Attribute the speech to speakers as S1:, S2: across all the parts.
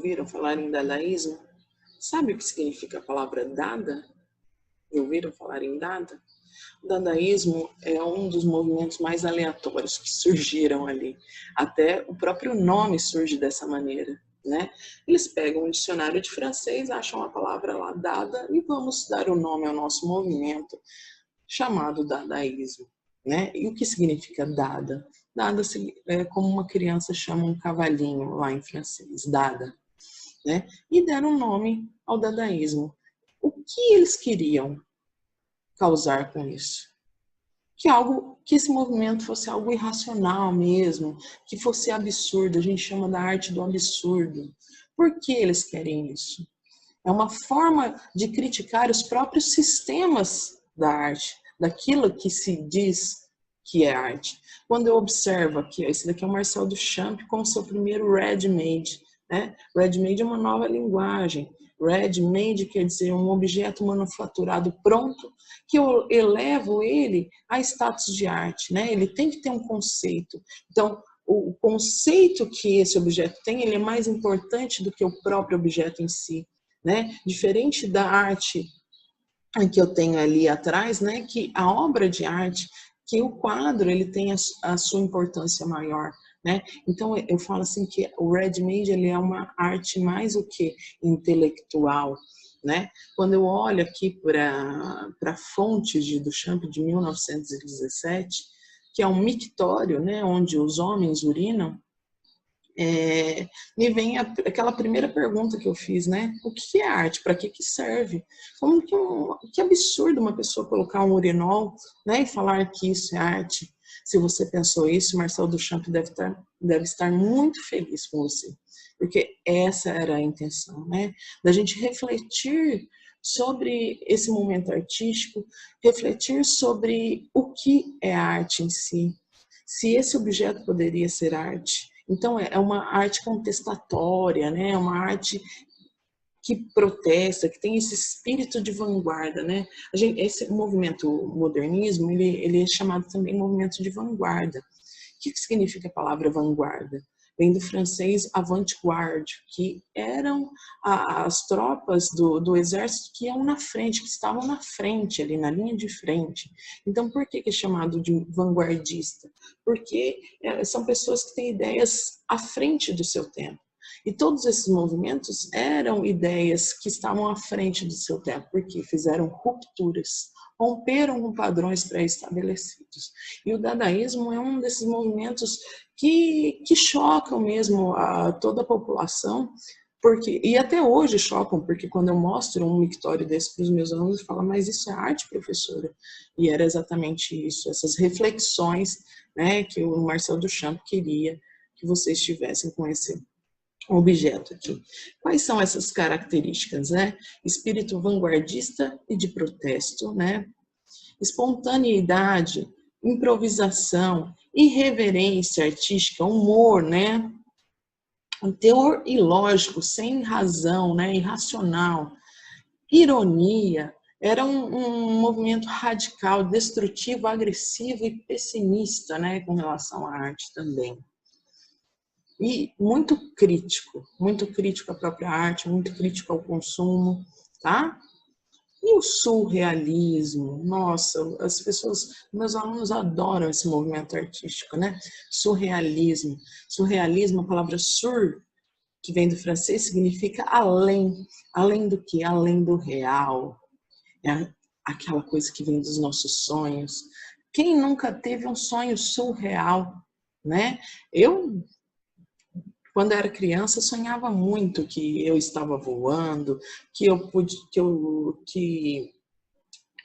S1: ouviram falar em dadaísmo? Sabe o que significa a palavra dada? Já ouviram falar em dada? O dadaísmo é um dos movimentos mais aleatórios que surgiram ali. Até o próprio nome surge dessa maneira, né? Eles pegam um dicionário de francês, acham a palavra lá dada e vamos dar o nome ao nosso movimento chamado dadaísmo, né? E o que significa dada? Dada é como uma criança chama um cavalinho lá em francês, dada, né? E deram nome ao dadaísmo. O que eles queriam causar com isso? Que esse movimento fosse algo irracional mesmo, que fosse absurdo, a gente chama da arte do absurdo. Por que eles querem isso? É uma forma de criticar os próprios sistemas da arte, daquilo que se diz que é arte. Quando eu observo aqui, esse daqui é o Marcel Duchamp com o seu primeiro ready-made, né? Ready-made é uma nova linguagem. Ready-made quer dizer um objeto manufaturado pronto, que eu elevo ele a status de arte, né? Ele tem que ter um conceito. Então, o conceito que esse objeto tem, ele é mais importante do que o próprio objeto em si, né? Diferente da arte que eu tenho ali atrás, né? Que a obra de arte, que o quadro, ele tem a sua importância maior, né? Então, eu falo assim que o ready-made, ele é uma arte mais o que? Intelectual, né? Quando eu olho aqui para a fonte de Duchamp de 1917, que é um mictório, né? Onde os homens urinam, me vem aquela primeira pergunta que eu fiz, né? O que é arte? Para que serve? Como que absurdo uma pessoa colocar um urinol, né, e falar que isso é arte. Se você pensou isso, Marcel Duchamp deve estar muito feliz com você, porque essa era a intenção, né? Da gente refletir sobre esse momento artístico, refletir sobre o que é arte em si, se esse objeto poderia ser arte. Então, é uma arte contestatória, né? É uma arte que protesta, que tem esse espírito de vanguarda, né? Esse movimento modernismo, ele é chamado também movimento de vanguarda. O que significa a palavra vanguarda? Vem do francês avant-garde, que eram as tropas do exército que iam na frente, que estavam na frente, ali na linha de frente. Então, por que é chamado de vanguardista? Porque são pessoas que têm ideias à frente do seu tempo. E todos esses movimentos eram ideias que estavam à frente do seu tempo, porque fizeram rupturas, romperam com padrões pré-estabelecidos. E o dadaísmo é um desses movimentos que chocam mesmo toda a população, e até hoje chocam, porque quando eu mostro um mictório desse para os meus alunos, eu falo, mas isso é arte, professora? E era exatamente isso, essas reflexões, né, que o Marcel Duchamp queria que vocês tivessem com esse objeto aqui. Quais são essas características, né? Espírito vanguardista e de protesto, né? Espontaneidade, improvisação, irreverência artística, humor, né? Um teor ilógico, sem razão, né? Irracional, ironia. Era um movimento radical, destrutivo, agressivo e pessimista, né? Com relação à arte também. E muito crítico à própria arte, muito crítico ao consumo, tá? E o surrealismo, nossa, as pessoas, meus alunos adoram esse movimento artístico, né? Surrealismo, a palavra sur, que vem do francês, significa além do que? Além do real, é aquela coisa que vem dos nossos sonhos. Quem nunca teve um sonho surreal, né? Quando eu era criança, eu sonhava muito que eu estava voando, que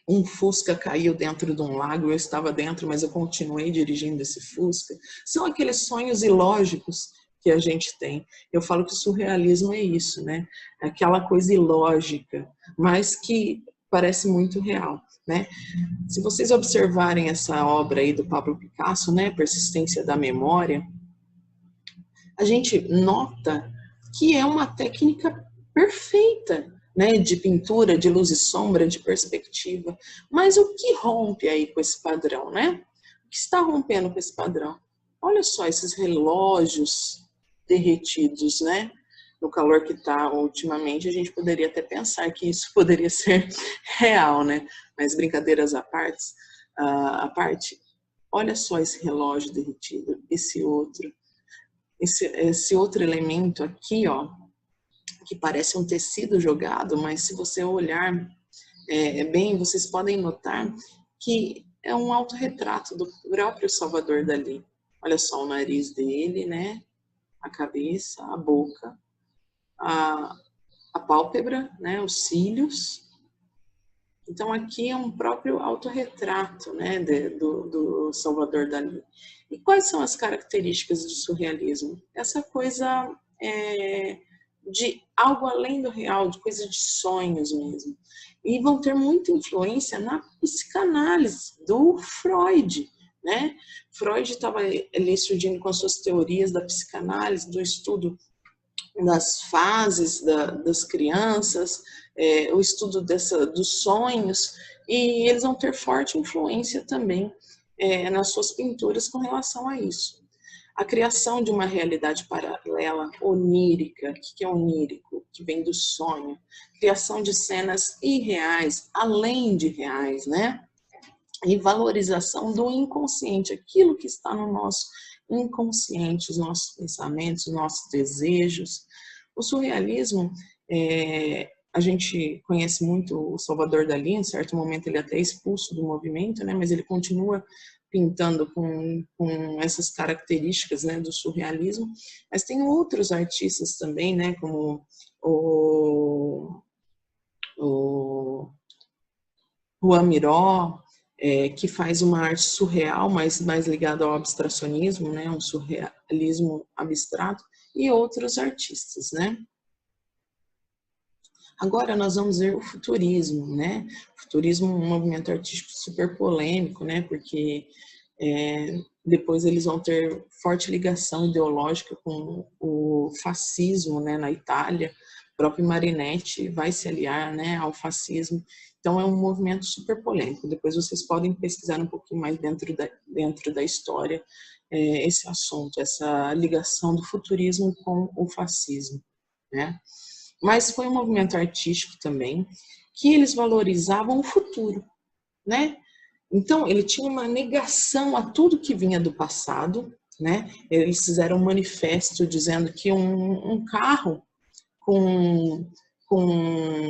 S1: um Fusca caiu dentro de um lago, eu estava dentro, mas eu continuei dirigindo esse Fusca. São aqueles sonhos ilógicos que a gente tem. Eu falo que o surrealismo é isso, né? É aquela coisa ilógica, mas que parece muito real, né? Se vocês observarem essa obra aí do Pablo Picasso, né, Persistência da Memória, a gente nota que é uma técnica perfeita, né, de pintura, de luz e sombra, de perspectiva. Mas o que rompe aí com esse padrão, né? O que está rompendo com esse padrão? Olha só esses relógios derretidos, né? no calor que está ultimamente, a gente poderia até pensar que isso poderia ser real, né? Mas brincadeiras à parte, olha só esse relógio derretido, esse outro elemento aqui, ó, que parece um tecido jogado, mas se você olhar bem, vocês podem notar que é um autorretrato do próprio Salvador Dalí. Olha só o nariz dele, né? A cabeça, a boca, a pálpebra, né? Os cílios. Então, aqui é um próprio autorretrato, né? do Salvador Dalí. E quais são as características do surrealismo? Essa coisa de algo além do real, de coisa de sonhos mesmo. E vão ter muita influência na psicanálise do Freud, né? Freud estava ali surgindo com as suas teorias da psicanálise, do estudo das fases das crianças, o estudo dos sonhos, e eles vão ter forte influência também nas suas pinturas com relação a isso. A criação de uma realidade paralela, onírica. O que é onírico? Que vem do sonho. Criação de cenas irreais, além de reais, né? E valorização do inconsciente, aquilo que está no nosso inconsciente, os nossos pensamentos, os nossos desejos. O surrealismo, a gente conhece muito o Salvador Dalí, em certo momento ele é até expulso do movimento, né? Mas ele continua pintando com essas características, né, do surrealismo, mas tem outros artistas também, né, como o Juan Miró, que faz uma arte surreal, mas mais ligada ao abstracionismo, né, um surrealismo abstrato, e outros artistas, né. Agora nós vamos ver o futurismo, né? O futurismo é um movimento artístico super polêmico, né? Porque depois eles vão ter forte ligação ideológica com o fascismo, né? Na Itália, o próprio Marinetti vai se aliar, né? Ao fascismo. Então é um movimento super polêmico. Depois vocês podem pesquisar um pouquinho mais dentro da história esse assunto, essa ligação do futurismo com o fascismo, né? Mas foi um movimento artístico também que eles valorizavam o futuro, né? Então, ele tinha uma negação a tudo que vinha do passado, né? Eles fizeram um manifesto dizendo que um carro com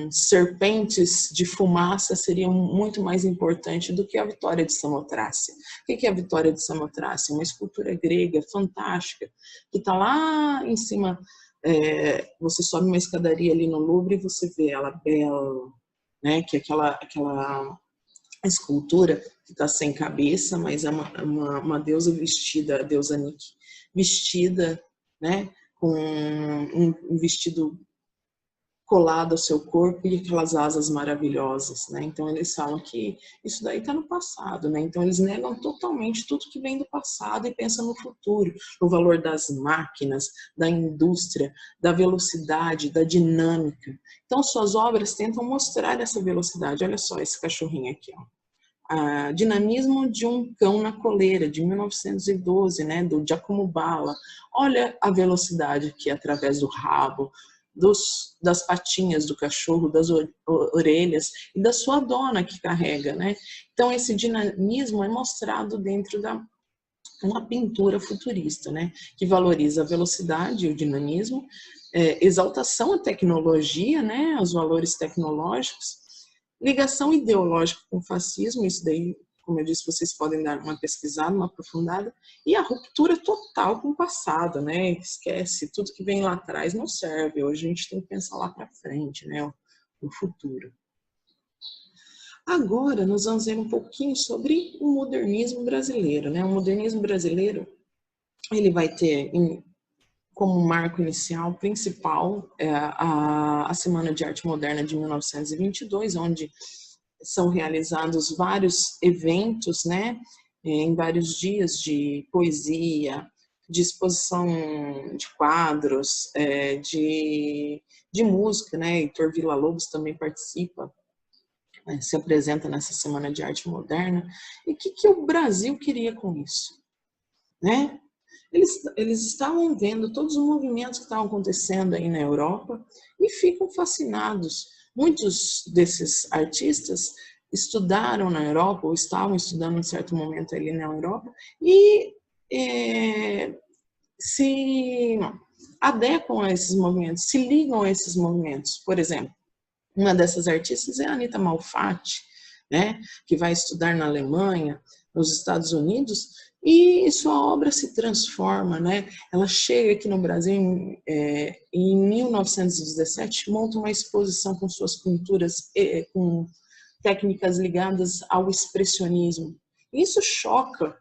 S1: serpentes de fumaça seria muito mais importante do que a vitória de Samotrácia. O que é a vitória de Samotrácia? Uma escultura grega fantástica, que está lá em cima. Você sobe uma escadaria ali no Louvre e você vê ela bela, né? Que é aquela escultura que está sem cabeça, mas é uma deusa vestida, a deusa Nike, vestida, né? Com um vestido colado ao seu corpo e aquelas asas maravilhosas, né? Então eles falam que isso daí está no passado, né? Então eles negam totalmente tudo que vem do passado e pensam no futuro, no valor das máquinas, da indústria, da velocidade, da dinâmica. Então suas obras tentam mostrar essa velocidade. Olha só esse cachorrinho aqui, ó. Dinamismo de um cão na coleira, de 1912, né? Do Giacomo Balla. Olha a velocidade aqui através do rabo, das patinhas do cachorro, das orelhas e da sua dona que carrega, né? Então esse dinamismo é mostrado dentro uma pintura futurista, né? Que valoriza a velocidade e o dinamismo, exaltação à tecnologia, né? Os valores tecnológicos, ligação ideológica com o fascismo, isso daí, como eu disse, vocês podem dar uma pesquisada, uma aprofundada, e a ruptura total com o passado, né? Esquece, tudo que vem lá atrás não serve, hoje a gente tem que pensar lá para frente, né? O futuro. Agora, nós vamos ver um pouquinho sobre o modernismo brasileiro, né? O modernismo brasileiro, ele vai ter como marco inicial principal a Semana de Arte Moderna de 1922, onde são realizados vários eventos, né, em vários dias de poesia, de exposição de quadros, de música, né, Heitor Villa-Lobos também participa, se apresenta nessa Semana de Arte Moderna. E o que o Brasil queria com isso, né? Eles estavam vendo todos os movimentos que estavam acontecendo aí na Europa e ficam fascinados. Muitos desses artistas estudaram na Europa, ou estavam estudando em certo momento ali na Europa, e se adequam a esses movimentos, se ligam a esses movimentos. Por exemplo, uma dessas artistas é a Anita Malfatti, né, que vai estudar na Alemanha, nos Estados Unidos, e sua obra se transforma, né? Ela chega aqui no Brasil em 1917, monta uma exposição com suas pinturas, com técnicas ligadas ao expressionismo. Isso choca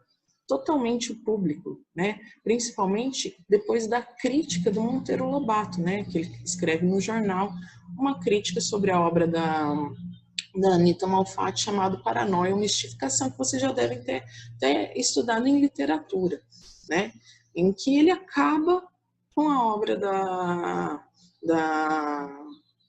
S1: totalmente o público, né? Principalmente depois da crítica do Monteiro Lobato, né? Que ele escreve no jornal uma crítica sobre a obra da Anita Malfatti, chamado Paranoia ou Mistificação, que vocês já devem ter estudado em literatura, né? Em que ele acaba com a obra da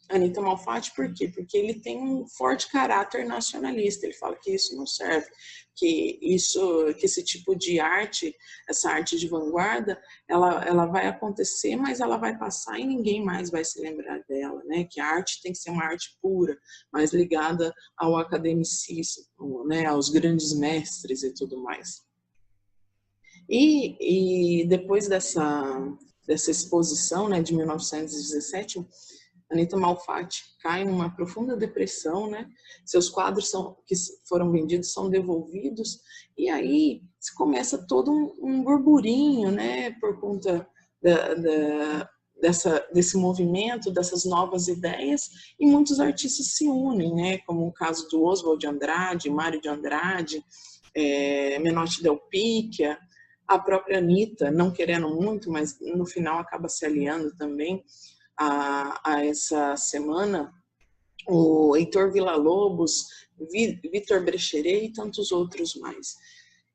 S1: Anita Malfatti. Por quê? Porque ele tem um forte caráter nacionalista. Ele fala que isso não serve, que esse tipo de arte, essa arte de vanguarda, ela vai acontecer, mas ela vai passar e ninguém mais vai se lembrar dela, né? Que a arte tem que ser uma arte pura, mais ligada ao academicismo, né? Aos grandes mestres e tudo mais. E depois dessa exposição, né, de 1917, Anita Malfatti cai numa profunda depressão, né? Seus quadros que foram vendidos são devolvidos, e aí se começa todo um burburinho, né? Por conta desse movimento, dessas novas ideias, e muitos artistas se unem, né? Como o caso do Oswald de Andrade, Mário de Andrade, Menotti Del Picchia, a própria Anita, não querendo muito, mas no final acaba se aliando também a essa semana, o Heitor Villa-Lobos, Vitor Brecheret e tantos outros mais.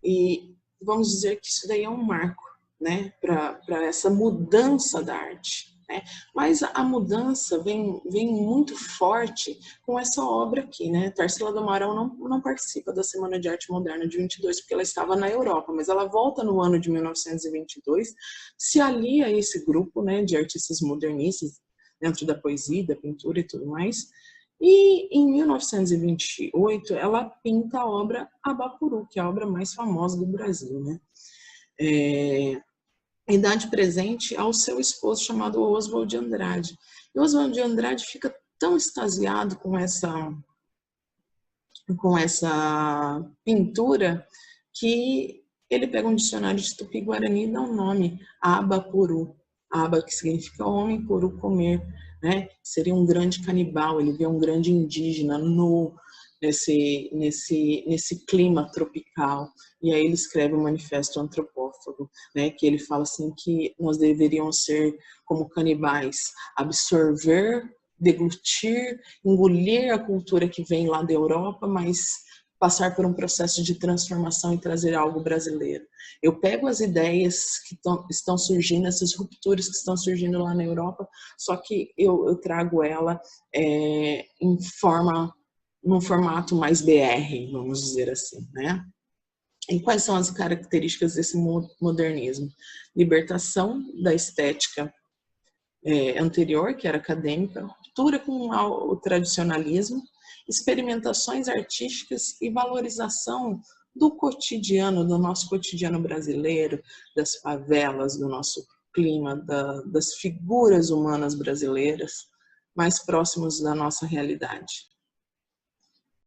S1: E vamos dizer que isso daí é um marco, né, para essa mudança da arte, né? Mas a mudança vem muito forte com essa obra aqui, né? Tarsila do Amaral não participa da Semana de Arte Moderna de 22, porque ela estava na Europa, mas ela volta no ano de 1922, se alia a esse grupo, né, de artistas modernistas dentro da poesia, da pintura e tudo mais. E em 1928 ela pinta a obra Abapuru, que é a obra mais famosa do Brasil, né? E dá de presente ao seu esposo, chamado Oswald de Andrade. E Oswald de Andrade fica tão extasiado com essa pintura que ele pega um dicionário de Tupi-Guarani e dá um nome, Abapuru. Aba, que significa homem, puru, comer, né? Seria um grande canibal. Ele vê um grande indígena nu nesse clima tropical. E aí ele escreve o Manifesto Antropófago, né? Que ele fala assim que nós deveríamos ser como canibais, absorver, deglutir, engolir a cultura que vem lá da Europa, mas passar por um processo de transformação e trazer algo brasileiro. Eu pego as ideias que estão surgindo, essas rupturas que estão surgindo lá na Europa, só que eu trago ela num formato mais BR, vamos dizer assim, né? E quais são as características desse modernismo? Libertação da estética anterior, que era acadêmica, ruptura com o tradicionalismo, experimentações artísticas e valorização do cotidiano, do nosso cotidiano brasileiro, das favelas, do nosso clima, das figuras humanas brasileiras mais próximos da nossa realidade.